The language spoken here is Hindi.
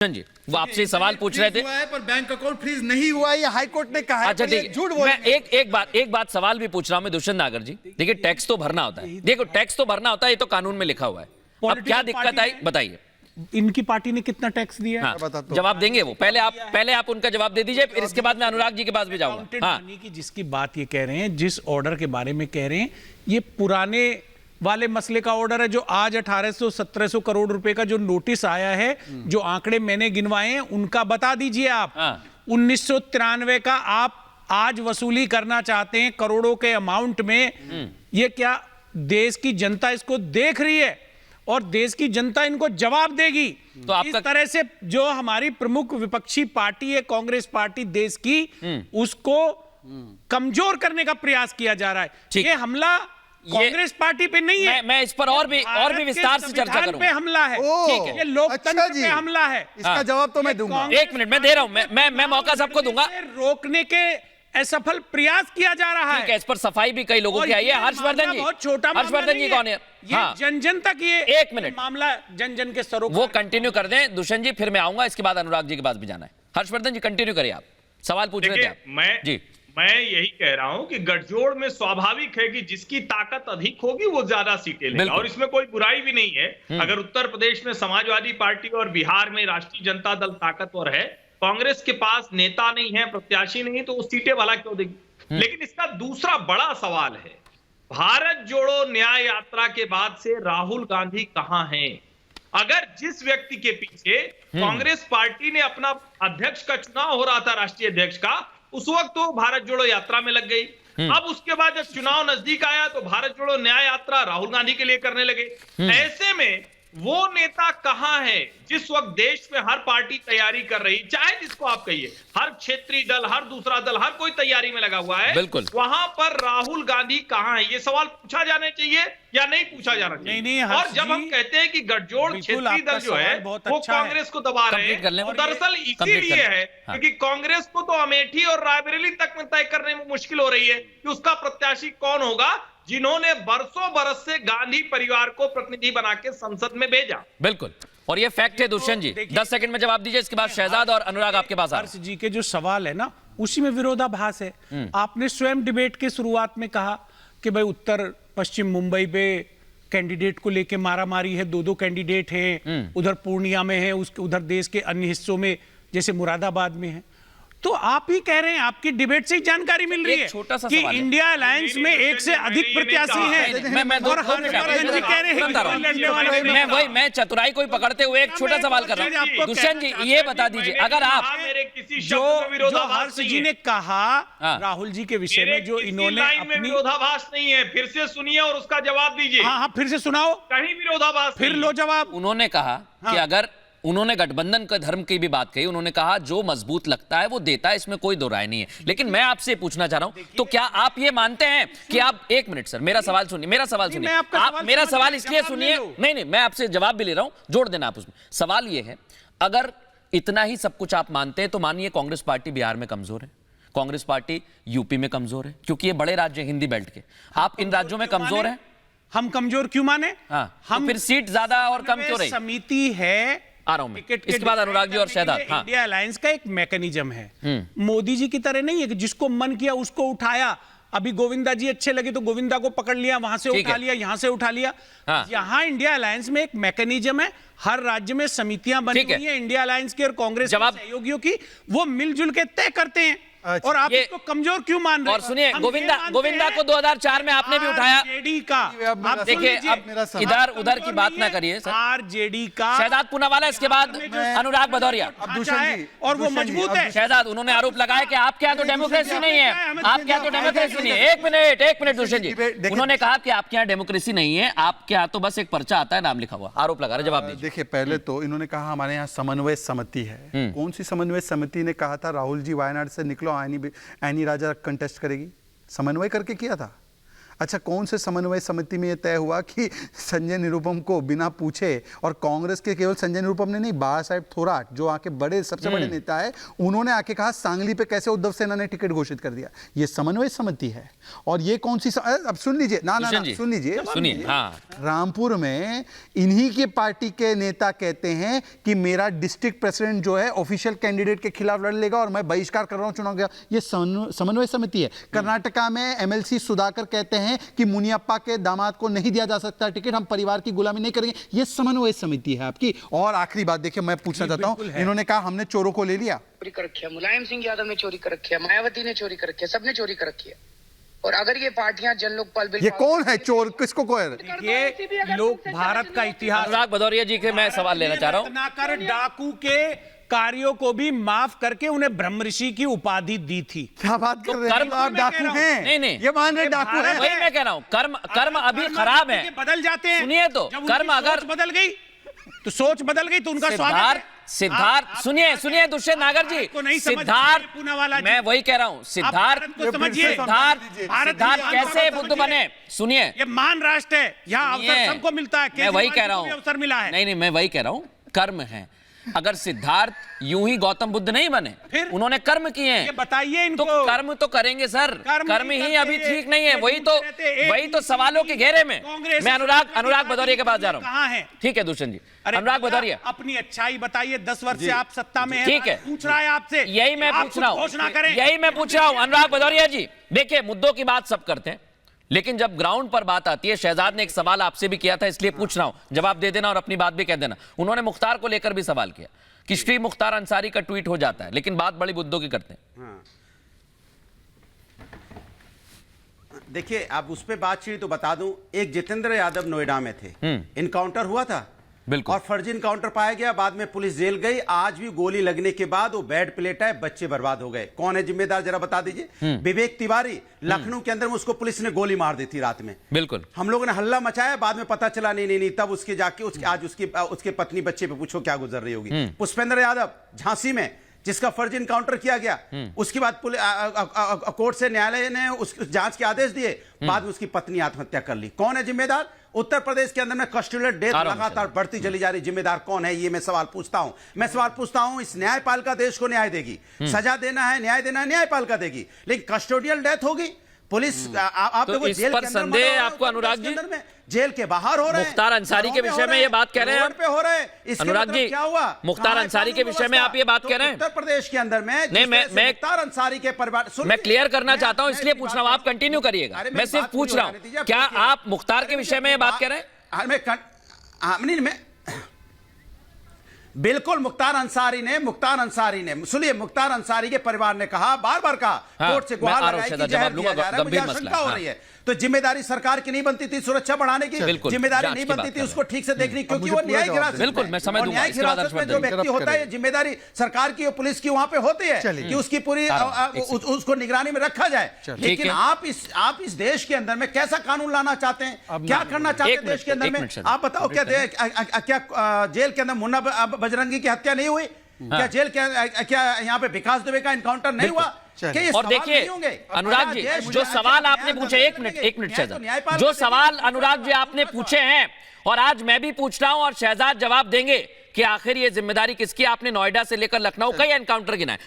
जी वो आपसे सवाल पूछ रहे थे पर बैंक अकाउंट फ्रीज नहीं हुआ, ये हाई कोर्ट ने कहा है। अच्छा ठीक है, मैं एक बात सवाल भी पूछ रहा हूं मैं दुष्यंत नागर जी। देखिए टैक्स तो भरना होता है, देखो टैक्स तो भरना होता है, ये तो कानून में लिखा हुआ है। अब क्या दिक्कत आई बताइए। इनकी पार्टी ने कितना टैक्स दिया? हाँ, जवाब देंगे वो, पहले आप उनका जवाब दे दीजिए, फिर इसके बाद मैं अनुराग जी के पास भी जाऊंगा। हाँ, की जिसकी बात ये कह रहे हैं, जिस ऑर्डर के बारे में कह रहे हैं, ये पुराने वाले मसले का ऑर्डर है जो आज 1800-1700 करोड़ रुपए का जो नोटिस आया है, जो आंकड़े मैंने गिनवाए हैं उनका बता दीजिए आप। 1993 का आप आज वसूली करना चाहते हैं करोड़ों के अमाउंट में। ये क्या देश की जनता इसको देख रही है और देश की जनता इनको जवाब देगी? तो इस तरह से जो हमारी प्रमुख विपक्षी पार्टी है कांग्रेस पार्टी देश की, उसको कमजोर करने का प्रयास किया जा रहा है। ये हमला कांग्रेस पार्टी पे नहीं है, मैं इस पर और भी विस्तार से चर्चा करूंगा। पे हमला है, ठीक है, ये लोकतंत्र पे हमला है। इसका जवाब तो मैं दूंगा। एक मिनट मैं दे रहा हूं, मैं मौका सबको दूंगा। रोकने के असफल प्रयास किया जा रहा है। इस पर सफाई भी कई लोगों की आई है। हर्षवर्धन जी, बहुत छोटा हर्षवर्धन जी कौन है? हाँ, जन जन तक ये एक मिनट मामला जन जन के स्तरों वो कंटिन्यू कर दें दुष्यंत जी, फिर मैं आऊंगा, इसके बाद अनुराग जी के पास भी जाना है। हर्षवर्धन जी कंटिन्यू करिए, आप सवाल पूछ रहे थे आप। मैं यही कह रहा हूं कि गठजोड़ में स्वाभाविक है कि जिसकी ताकत अधिक होगी वो ज्यादा सीटें लेगा, और इसमें कोई बुराई भी नहीं है। अगर उत्तर प्रदेश में समाजवादी पार्टी और बिहार में राष्ट्रीय जनता दल ताकतवर है, कांग्रेस के पास नेता नहीं है, प्रत्याशी नहीं, तो वो सीटें भला क्यों देगी? लेकिन इसका दूसरा बड़ा सवाल है, भारत जोड़ो न्याय यात्रा के बाद से राहुल गांधी कहां हैं? अगर जिस व्यक्ति के पीछे कांग्रेस पार्टी ने अपना अध्यक्ष का चुनाव हो रहा था, राष्ट्रीय अध्यक्ष का, उस वक्त तो भारत जोड़ो यात्रा में लग गई। अब उसके बाद जब चुनाव नजदीक आया तो भारत जोड़ो न्याय यात्रा राहुल गांधी के लिए करने लगे। ऐसे में वो नेता कहां है जिस वक्त देश में हर पार्टी तैयारी कर रही, चाहे जिसको आप कहिए, हर क्षेत्रीय दल, हर दूसरा दल, हर कोई तैयारी में लगा हुआ है, बिल्कुल, वहां पर राहुल गांधी कहां है? ये सवाल पूछा जाने चाहिए या नहीं पूछा जाना चाहिए? नहीं, और जब हम कहते हैं कि गठजोड़ क्षेत्रीय दल जो है वो कांग्रेस को दबा रहे हैं, तो दरअसल इसीलिए है क्योंकि कांग्रेस को तो अमेठी और रायबरेली तक में तय करने में मुश्किल हो रही है कि उसका प्रत्याशी कौन होगा, जिन्होंने बरसों बरस से गांधी परिवार को प्रतिनिधि बना के संसद में भेजा। बिल्कुल, और ये फैक्ट है दुष्यंत जी। 10 सेकंड में जवाब दीजिए, इसके बाद शहजाद और अनुराग आपके पास। हर्ष जी के जो सवाल है ना, उसी में विरोधाभास है। आपने स्वयं डिबेट के शुरुआत में कहा कि भाई उत्तर पश्चिम मुंबई पे कैंडिडेट को लेके मारामारी है, 2-2 कैंडिडेट हैं, उधर पूर्णिया में है, उसके उधर देश के अन्य हिस्सों में जैसे मुरादाबाद में है। तो आप ही कह रहे हैं, आपकी डिबेट से ही जानकारी मिल रही है कि इंडिया अलायंस में एक से अधिक प्रत्याशी हैं। मैं चतुराई को पकड़ते हुए एक छोटा सवाल कर रहा हूं। दुष्यंत जी ये बता दीजिए, अगर आप जो हर्ष जी ने कहा राहुल जी के विषय में, जो इन्होंने अपनी विरोधाभास नहीं है, फिर से सुनिए और उसका जवाब दीजिए। हाँ, फिर से सुनाओ। कहीं विरोधाभास, फिर लो जवाब। उन्होंने कहा कि अगर उन्होंने गठबंधन का धर्म की भी बात कही, उन्होंने कहा जो मजबूत लगता है वो देता है, इसमें कोई दो राय नहीं है। लेकिन मैं आपसे पूछना चाह रहा हूं, तो क्या आप ये मानते हैं कि आप, एक मिनट सर, मेरा सवाल सुनिए, आप मेरा सवाल इसलिए सुनिए, नहीं मैं आपसे जवाब भी ले रहा हूं, जोड़ देना आप उसमें। सवाल ये है, अगर इतना ही सब कुछ आप मानते हैं तो मानिए कांग्रेस पार्टी बिहार में कमजोर है, कांग्रेस पार्टी यूपी में कमजोर है, क्योंकि ये बड़े राज्य हिंदी बेल्ट के, आप इन राज्यों में कमजोर है। हम कमजोर क्यों माने? हम फिर सीट ज्यादा और कम क्यों रही? समिति है, आ रहा हूं मैं, इसके बाद अनुराग जी और शहजाद। इंडिया अलायंस का एक मैकेनिज्म है, मोदी जी की तरह नहीं है कि जिसको मन किया उसको उठाया। अभी गोविंदा जी अच्छे लगे तो गोविंदा को पकड़ लिया, वहां से उठा लिया, यहां से उठा लिया। यहां इंडिया अलायंस में एक मैकेनिज्म है, हर राज्य में समितियां बनी हुई है इंडिया अलायंस की और कांग्रेस के सहयोगियों की, वो मिलजुल के तय करते हैं। और आप इसको कमजोर क्यों मान रहे हैं? और सुनिए, गोविंदा को 2004 में आपने भी उठाया। आरजेडी का, आप देखिए, अब इधर उधर की बात ना करिए सर। आरजेडी का शहजाद पूनावाला, इसके बाद अनुराग भदौरिया, और वो मजबूत है। शहजाद, उन्होंने आरोप लगाया कि आपके यहाँ तो डेमोक्रेसी नहीं है, आपके यहाँ तो डेमोक्रेसी नहीं है। एक मिनट दुष्यंत जी, उन्होंने कहा कि आपके यहाँ डेमोक्रेसी नहीं है, आपके यहाँ तो बस एक पर्चा आता है नाम लिखा हुआ। आरोप लगा रहे, जवाब दीजिए। देखिए, पहले तो इन्होंने कहा हमारे यहाँ समन्वय समिति है। कौन सी समन्वय समिति ने कहा था राहुल जी वायनाड से निकलो, आनी राजा कंटेस्ट करेगी? समन्वय करके किया था। अच्छा, कौन से समन्वय समिति में यह तय हुआ कि संजय निरुपम को बिना पूछे, और कांग्रेस के केवल संजय निरुपम ने नहीं, बाला साहेब थोराट जो आके बड़े सबसे बड़े नेता है, उन्होंने आके कहा सांगली पे कैसे उद्धव सेना ने टिकट घोषित कर दिया। ये समन्वय समिति है। और ये कौन सी अब सुन लीजिए ना, सुन लीजिए, सुनिए। हाँ, रामपुर में इन्हीं के पार्टी के नेता कहते हैं कि मेरा डिस्ट्रिक्ट प्रेसिडेंट जो है ऑफिशियल कैंडिडेट के खिलाफ लड़ लेगा और मैं बहिष्कार कर रहा हूं चुनाव का। ये समन्वय समिति है। कर्नाटका में एमएलसी सुधाकर कहते हैं कि मुनियप्पा के दामाद को नहीं दिया जा सकता टिकट, हम परिवार की गुलामी नहीं करेंगे। ये समन्वय समिति है आपकी। और आखिरी बात देखिए, मैं पूछना चाहता हूं, इन्होंने कहा हमने चोरों को ले लिया। चोरी कर रखी है, मुलायम सिंह यादव ने चोरी कर रखी है, मायावती ने चोरी कर रखी है, सबने चोरी कर रखी है। और अगर ये पार्टियां जन लोकपाल बिल, ये कौन है चोर, किसको कोई? ये लोग भारत का इतिहास, अनुराग भदौरिया जी के मैं सवाल लेना चाह रहा हूं। रत्नाकर डाकू के कार्यों को भी माफ करके उन्हें ब्रह्मऋषि की उपाधि दी थी। क्या बात कर रहे हैं कर्म- आप? डाकू हैं? नहीं, नहीं। ये मान रहे डाकू हैं? वही मैं कह रहा हूं, कर्म अभी खराब है, बदल जाते हैं। सुनिए तो, जब कर्म उनकी अगर सोच बदल गई तो सोच बदल गई तो उनका स्वागत है। सिद्धार्थ सुनिए दुष्यंत नागर जी, को नहीं समझ सिद्धार्थ, पूनावाला जी। मैं वही कह रहा हूं, सिद्धार्थ समझिए, सिद्धार्थ कैसे बुद्ध बने? सुनिए, ये महान राष्ट्र है, यहाँ अवसर सबको मिलता है। मैं वही कह रहा केजरीवाल को भी अवसर हूं, मिला है। नहीं, मैं वही कह रहा हूं, कर्म है। अगर सिद्धार्थ यूं ही गौतम बुद्ध नहीं बने, फिर उन्होंने कर्म किए हैं, ये बताइए इनको। तो कर्म तो करेंगे सर, कर्म ही अभी ठीक नहीं है। वही तो सवालों के घेरे में। मैं अनुराग भदौरिया के पास जा रहा हूं। कहाँ है? ठीक है दुष्यंत जी, अनुराग भदौरिया अपनी अच्छाई बताइए। 10 वर्ष से आप सत्ता में हैं, ठीक है, पूछ रहा है आपसे। यही मैं आप पूछ रहा हूं, घोषणा करें। यही मैं पूछ रहा हूं अनुराग भदौरिया जी। देखिए, मुद्दों की बात सब करते हैं, लेकिन जब ग्राउंड पर बात आती है, शहजाद ने एक सवाल आपसे भी किया था, इसलिए पूछ रहा हूं, जवाब दे देना और अपनी बात भी कह देना। उन्होंने मुख्तार को लेकर भी सवाल किया कि श्री मुख्तार अंसारी का ट्वीट हो जाता है, लेकिन बात बड़ी मुद्दों की करते हैं। हाँ। देखिए, आप उस पर बात चाहिए तो बता दूं, एक जितेंद्र यादव नोएडा में थे, इनकाउंटर हुआ था, बिल्कुल, और फर्जी इनकाउंटर पाया गया, बाद में पुलिस जेल गई। आज भी गोली लगने के बाद वो बेड प्लेट है, बच्चे बर्बाद हो गए। कौन है जिम्मेदार, जरा बता दीजिए। विवेक तिवारी, लखनऊ के अंदर में उसको पुलिस ने गोली मार दी थी रात में। बिल्कुल, हम लोगों ने हल्ला मचाया, बाद में पता चला नहीं, तब उसके जाके आज उसके पत्नी बच्चे पे पूछो क्या गुजर रही होगी। पुष्पेंद्र यादव झांसी में, जिसका फर्जी इनकाउंटर किया गया, उसके बाद कोर्ट से न्यायालय ने उस जांच के आदेश दिए, बाद में उसकी पत्नी आत्महत्या कर ली। कौन है जिम्मेदार? उत्तर प्रदेश के अंदर में कस्टोडियल डेथ लगातार बढ़ती चली जा रही, जिम्मेदार कौन है? ये मैं सवाल पूछता हूं। मैं सवाल पूछता हूं, इस न्यायपालिका देश को न्याय देगी, सजा देना है, न्याय देना है, न्यायपालिका देगी, लेकिन कस्टोडियल डेथ होगी, पुलिस आप तो लोग इस जेल पर के अंदर संदेह मर्डर हो रहा है, आपको अनुराग जी? अंदर में जेल के बाहर हो रहे हैं, मुख्तार अंसारी के विषय में ये बात कह रहे हैं रोड पे हो रहे हैं। इसके अनुराग मतलब जी, क्या हुआ? मुख्तार कहाँ है अंसारी के कानून विषय में आप ये बात व्यवस्था? कह रहे हैं? उत्तर प्रदेश के अंदर में नहीं, मैं मुख्तार अंसारी के परिवार, मैं क्लियर करना चाहता हूं, इसलिए पूछ रहा हूं, आप कंटिन्यू करिएगा। मैं सिर्फ पूछ रहा हूं, क्या आप मुख्तार के विषय में ये बात कह रहे हैं? बिल्कुल, मुख्तार अंसारी ने सुनिए, मुख्तार अंसारी के परिवार ने कहा, बार बार कहा, हाँ, कोर्ट से गुहार लगाई कि जहर दिया जा रहा है, मुझे गंभीर आशंका मसला, हो हाँ। रही है। तो जिम्मेदारी सरकार की नहीं बनती थी सुरक्षा बढ़ाने की, बिल्कुल, जिम्मेदारी जांच नहीं की बनती बात थी कर उसको ठीक से देखने, क्योंकि मुझे वो पूरा न्यायिक जवाब हिरासत में, बिल्कुल, मैं समझ दूंगा, न्यायिक इसके बाद हिरासत में जो हर्षवर्धन व्यक्ति होता है, जिम्मेदारी सरकार की और पुलिस की वहां पे होती है कि उसकी पूरी उसको निगरानी में रखा जाए। लेकिन आप इस देश के अंदर में कैसा कानून लाना चाहते हैं, क्या करना चाहते हैं देश के अंदर में? आप बताओ, क्या जेल के अंदर मुन्ना बजरंगी की हत्या नहीं हुई? क्या जेल क्या यहाँ पे विकास दुबे का इनकाउंटर नहीं हुआ? और देखिए अनुराग जी, जो सवाल आपने पूछे, एक मिनट शहजाद, जो सवाल अनुराग जी आपने पूछे हैं और आज मैं भी पूछ रहा हूं और शहजाद जवाब देंगे कि आखिर ये जिम्मेदारी किसकी? आपने नोएडा से लेकर लखनऊ कई एनकाउंटर गिनाए।